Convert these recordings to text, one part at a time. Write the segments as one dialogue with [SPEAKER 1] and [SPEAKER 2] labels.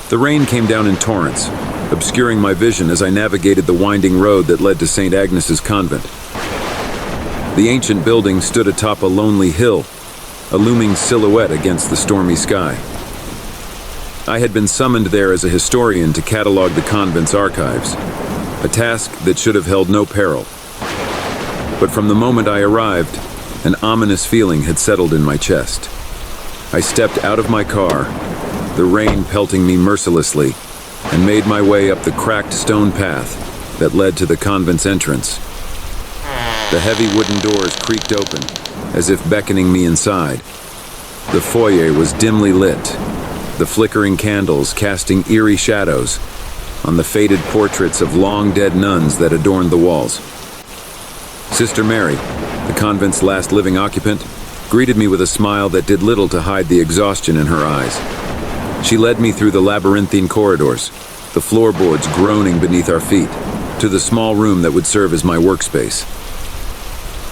[SPEAKER 1] The rain came down in torrents, obscuring my vision as I navigated the winding road that led to St. Agnes's convent. The ancient building stood atop a lonely hill, a looming silhouette against the stormy sky. I had been summoned there as a historian to catalog the convent's archives, a task that should have held no peril. But from the moment I arrived, an ominous feeling had settled in my chest. I stepped out of my car, the rain pelting me mercilessly, and made my way up the cracked stone path that led to the convent's entrance. The heavy wooden doors creaked open, as if beckoning me inside. The foyer was dimly lit, the flickering candles casting eerie shadows on the faded portraits of long-dead nuns that adorned the walls. Sister Mary, the convent's last living occupant, greeted me with a smile that did little to hide the exhaustion in her eyes. She led me through the labyrinthine corridors, the floorboards groaning beneath our feet, to the small room that would serve as my workspace.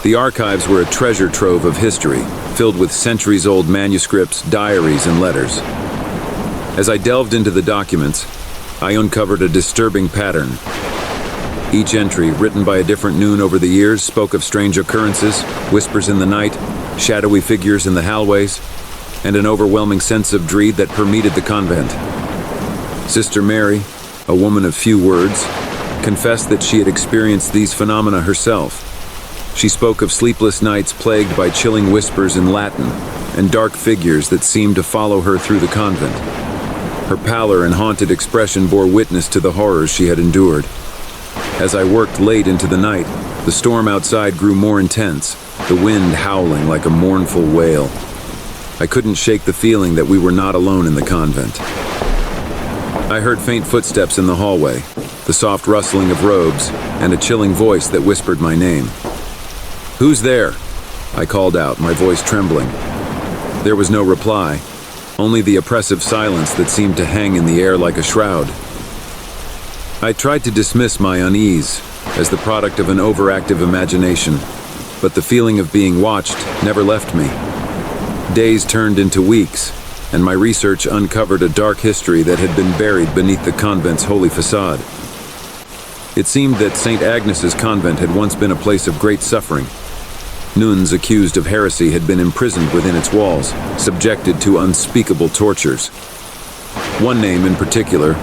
[SPEAKER 1] The archives were a treasure trove of history, filled with centuries-old manuscripts, diaries, and letters. As I delved into the documents, I uncovered a disturbing pattern. Each entry, written by a different NUN over the years, spoke of strange occurrences, whispers in the night, shadowy figures in the hallways, and an overwhelming sense of dread that permeated the convent. Sister Mary, a woman of few words, confessed that she had experienced these phenomena herself. She spoke of sleepless nights plagued by chilling whispers in Latin and dark figures that seemed to follow her through the convent. Her pallor and haunted expression bore witness to the horrors she had endured. As I worked late into the night, the storm outside grew more intense, the wind howling like a mournful wail. I couldn't shake the feeling that we were not alone in the convent. I heard faint footsteps in the hallway, the soft rustling of robes, and a chilling voice that whispered my name. "Who's there?" I called out, my voice trembling. There was no reply, only the oppressive silence that seemed to hang in the air like a shroud. I tried to dismiss my unease as the product of an overactive imagination, but the feeling of being watched never left me. Days turned into weeks, and my research uncovered a dark history that had been buried beneath the convent's holy facade. It seemed that St. Agnes's convent had once been a place of great suffering. Nuns accused of heresy had been imprisoned within its walls, subjected to unspeakable tortures. One name in particular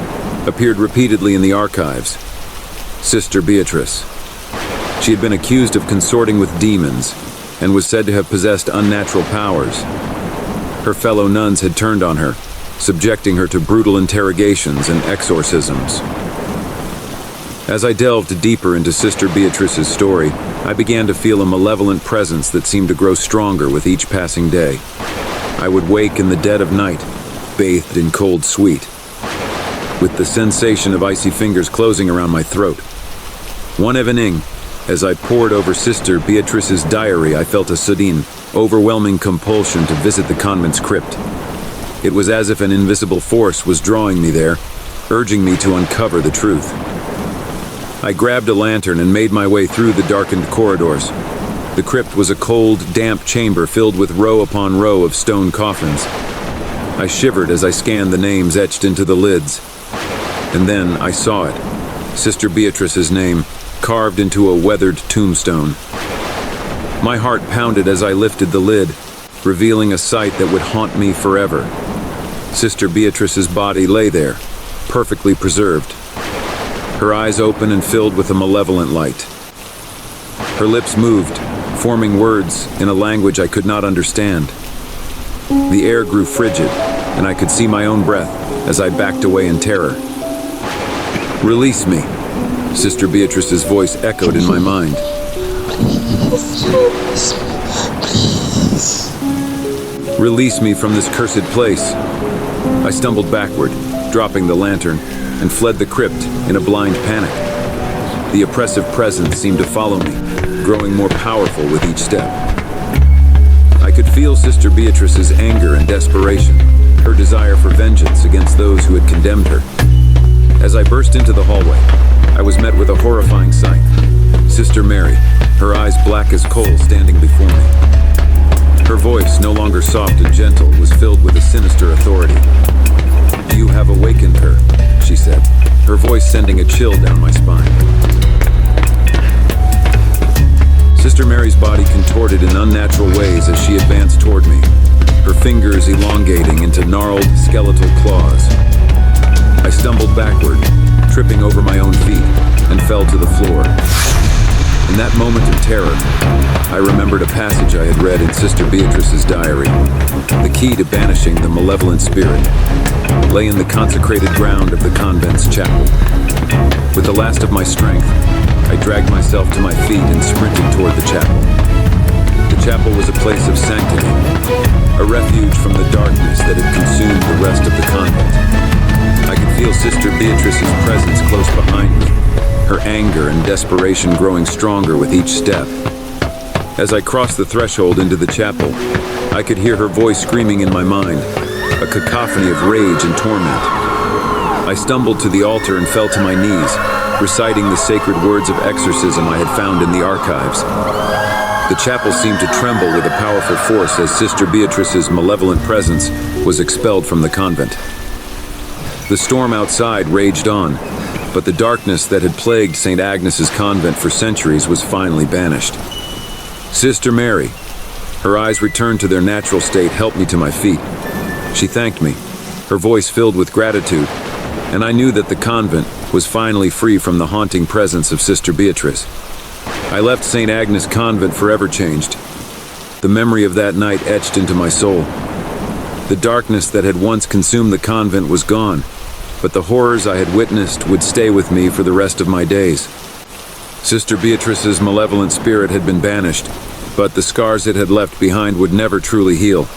[SPEAKER 1] appeared repeatedly in the archives: Sister Beatrice. She had been accused of consorting with demons and was said to have possessed unnatural powers. Her fellow nuns had turned on her, subjecting her to brutal interrogations and exorcisms. As I delved deeper into Sister Beatrice's story, I began to feel a malevolent presence that seemed to grow stronger with each passing day. I would wake in the dead of night, bathed in cold sweat, with the sensation of icy fingers closing around my throat. One evening, as I pored over Sister Beatrice's diary, I felt a sudden, overwhelming compulsion to visit the convent's crypt. It was as if an invisible force was drawing me there, urging me to uncover the truth. I grabbed a lantern and made my way through the darkened corridors. The crypt was a cold, damp chamber filled with row upon row of stone coffins. I shivered as I scanned the names etched into the lids. And then I saw it, Sister Beatrice's name, carved into a weathered tombstone. My heart pounded as I lifted the lid, revealing a sight that would haunt me forever. Sister Beatrice's body lay there, perfectly preserved, her eyes open and filled with a malevolent light. Her lips moved, forming words in a language I could not understand. The air grew frigid, and I could see my own breath as I backed away in terror. "Release me," Sister Beatrice's voice echoed in my mind.
[SPEAKER 2] Please.
[SPEAKER 1] "Release me from this cursed place." I stumbled backward, dropping the lantern, and fled the crypt in a blind panic. The oppressive presence seemed to follow me, growing more powerful with each step. I could feel Sister Beatrice's anger and desperation, her desire for vengeance against those who had condemned her. As I burst into the hallway, I was met with a horrifying sight. Sister Mary, her eyes black as coal, standing before me. Her voice, no longer soft and gentle, was filled with a sinister authority. "You have awakened her," her voice sending a chill down my spine. Sister Mary's body contorted in unnatural ways as she advanced toward me, her fingers elongating into gnarled, skeletal claws. I stumbled backward, tripping over my own feet, and fell to the floor. In that moment of terror, I remembered a passage I had read in Sister Beatrice's diary. The key to banishing the malevolent spirit lay in the consecrated ground of the convent's chapel. With the last of my strength, I dragged myself to my feet and sprinted toward the chapel. The chapel was a place of sanctity, a refuge from the darkness that had consumed the rest of the convent. I could feel Sister Beatrice's presence close behind me, her anger and desperation growing stronger with each step. As I crossed the threshold into the chapel, I could hear her voice screaming in my mind, a cacophony of rage and torment. I stumbled to the altar and fell to my knees, reciting the sacred words of exorcism I had found in the archives. The chapel seemed to tremble with a powerful force as Sister Beatrice's malevolent presence was expelled from the convent. The storm outside raged on, but the darkness that had plagued St. Agnes's convent for centuries was finally banished. Sister Mary, her eyes returned to their natural state, helped me to my feet. She thanked me, her voice filled with gratitude, and I knew that the convent was finally free from the haunting presence of Sister Beatrice. I left St. Agnes Convent forever changed, the memory of that night etched into my soul. The darkness that had once consumed the convent was gone, but the horrors I had witnessed would stay with me for the rest of my days. Sister Beatrice's malevolent spirit had been banished, but the scars it had left behind would never truly heal.